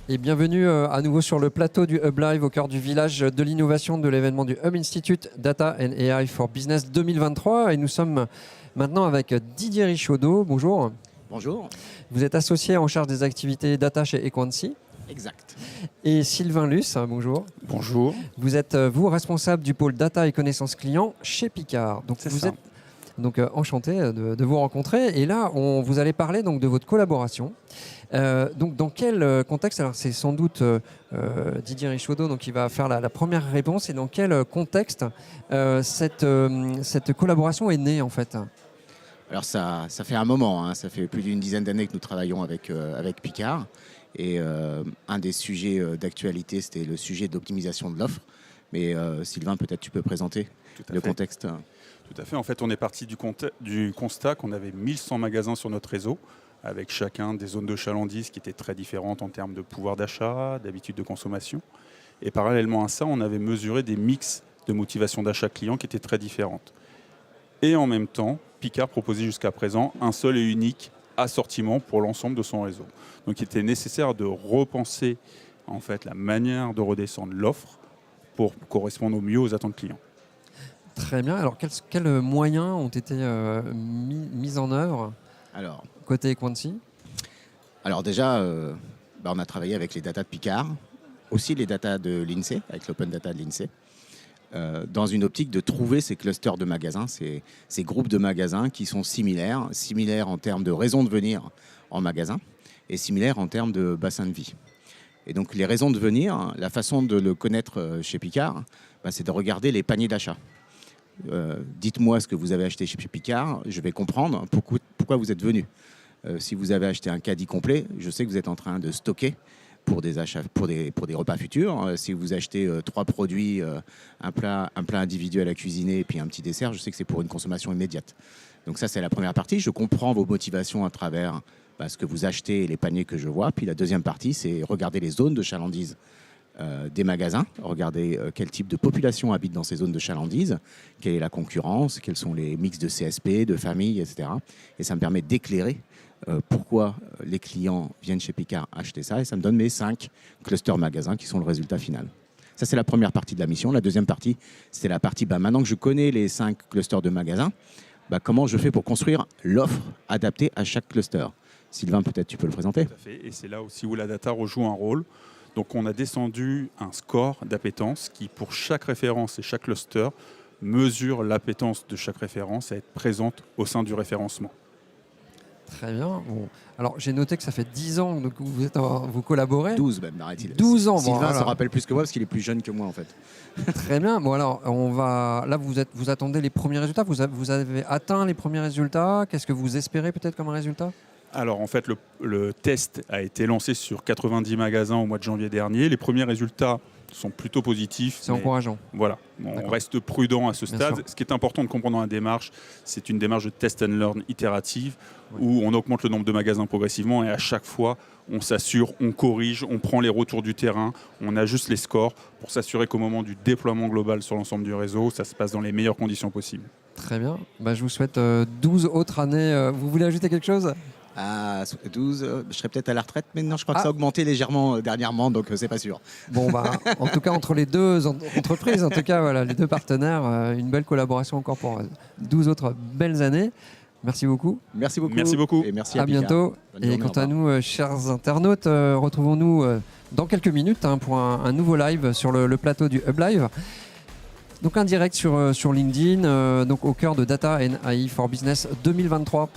Et bienvenue à nouveau sur le plateau du Hub Live au cœur du village de l'innovation de l'événement du Hub Institute Data and AI for Business 2023. Et nous sommes maintenant avec Didier Richaudot. Bonjour. Bonjour. Vous êtes associé en charge des activités data chez Equancy. Exact. Et Sylvain Luce, bonjour. Bonjour. Vous êtes, vous, responsable du pôle data et connaissances clients chez Picard. Donc C'est vous ça. êtes donc enchanté de vous rencontrer. Et là, vous allez parler donc de votre collaboration. Donc dans quel contexte, alors c'est sans doute Didier Richaudot donc qui va faire la première réponse, et dans quel contexte cette collaboration est née en fait? Alors ça fait un moment, hein, ça fait plus d'une dizaine d'années que nous travaillons avec Picard. Et un des sujets d'actualité, c'était le sujet d'optimisation de l'offre. Mais Sylvain, peut-être tu peux présenter le contexte. Tout à fait. En fait, on est parti du constat qu'on avait 1100 magasins sur notre réseau, avec chacun des zones de chalandise qui étaient très différentes en termes de pouvoir d'achat, d'habitude de consommation. Et parallèlement à ça, on avait mesuré des mix de motivation d'achat client qui étaient très différentes. Et en même temps, Picard proposait jusqu'à présent un seul et unique assortiment pour l'ensemble de son réseau. Donc il était nécessaire de repenser en fait la manière de redescendre l'offre pour correspondre au mieux aux attentes clients. Très bien. Alors quels moyens ont été mis en œuvre côté Equancy? Alors déjà, on a travaillé avec les datas de Picard, aussi les datas de l'INSEE, avec l'open data de l'INSEE, dans une optique de trouver ces clusters de magasins, ces groupes de magasins qui sont similaires en termes de raisons de venir en magasin et similaires en termes de bassin de vie. Et donc les raisons de venir, la façon de le connaître chez Picard, c'est de regarder les paniers d'achat. Dites-moi ce que vous avez acheté chez Picard, je vais comprendre pourquoi vous êtes venu. Si vous avez acheté un caddie complet, je sais que vous êtes en train de stocker pour des achats, pour des repas futurs. Si vous achetez 3 produits, un plat individuel à cuisiner et puis un petit dessert, je sais que c'est pour une consommation immédiate. Donc ça, c'est la première partie. Je comprends vos motivations à travers ce que vous achetez et les paniers que je vois. Puis la deuxième partie, c'est regarder les zones de chalandise des magasins, regarder quel type de population habite dans ces zones de chalandise, quelle est la concurrence, quels sont les mix de CSP, de famille, etc. Et ça me permet d'éclairer pourquoi les clients viennent chez Picard acheter ça, et ça me donne mes 5 clusters magasins qui sont le résultat final. Ça, c'est la première partie de la mission. La deuxième partie, c'est la partie, maintenant que je connais les 5 clusters de magasins, comment je fais pour construire l'offre adaptée à chaque cluster. Sylvain, peut-être tu peux le présenter. Tout à fait. Et c'est là aussi où la data rejoue un rôle. Donc on a descendu un score d'appétence qui, pour chaque référence et chaque cluster, mesure l'appétence de chaque référence à être présente au sein du référencement. Très bien. Bon. Alors, j'ai noté que ça fait 10 ans que vous collaborez. 12 même, arrête-il. 12 ans. Sylvain se rappelle plus que moi parce qu'il est plus jeune que moi en fait. Très bien. Bon, alors, là, vous attendez les premiers résultats. Vous avez atteint les premiers résultats. Qu'est-ce que vous espérez peut-être comme résultat? Alors en fait, le test a été lancé sur 90 magasins au mois de janvier dernier. Les premiers résultats sont plutôt positifs. C'est encourageant. Voilà, on reste prudent à ce stade. Ce qui est important de comprendre dans la démarche, c'est une démarche de test and learn itérative où on augmente le nombre de magasins progressivement et à chaque fois, on s'assure, on corrige, on prend les retours du terrain, on ajuste les scores pour s'assurer qu'au moment du déploiement global sur l'ensemble du réseau, ça se passe dans les meilleures conditions possibles. Très bien. Je vous souhaite 12 autres années. Vous voulez ajouter quelque chose? À 12, je serais peut-être à la retraite, mais non, je crois que ça a augmenté légèrement dernièrement, donc c'est pas sûr. Bon, en tout cas, entre les deux entreprises, en tout cas, voilà, les deux partenaires, une belle collaboration encore pour 12 autres belles années. Merci beaucoup. Merci beaucoup. Merci beaucoup. Et merci à bientôt. Et quant à nous, chers internautes, retrouvons-nous dans quelques minutes pour un nouveau live sur le plateau du Hub Live. Donc un direct sur LinkedIn, donc au cœur de Data and AI for Business 2023.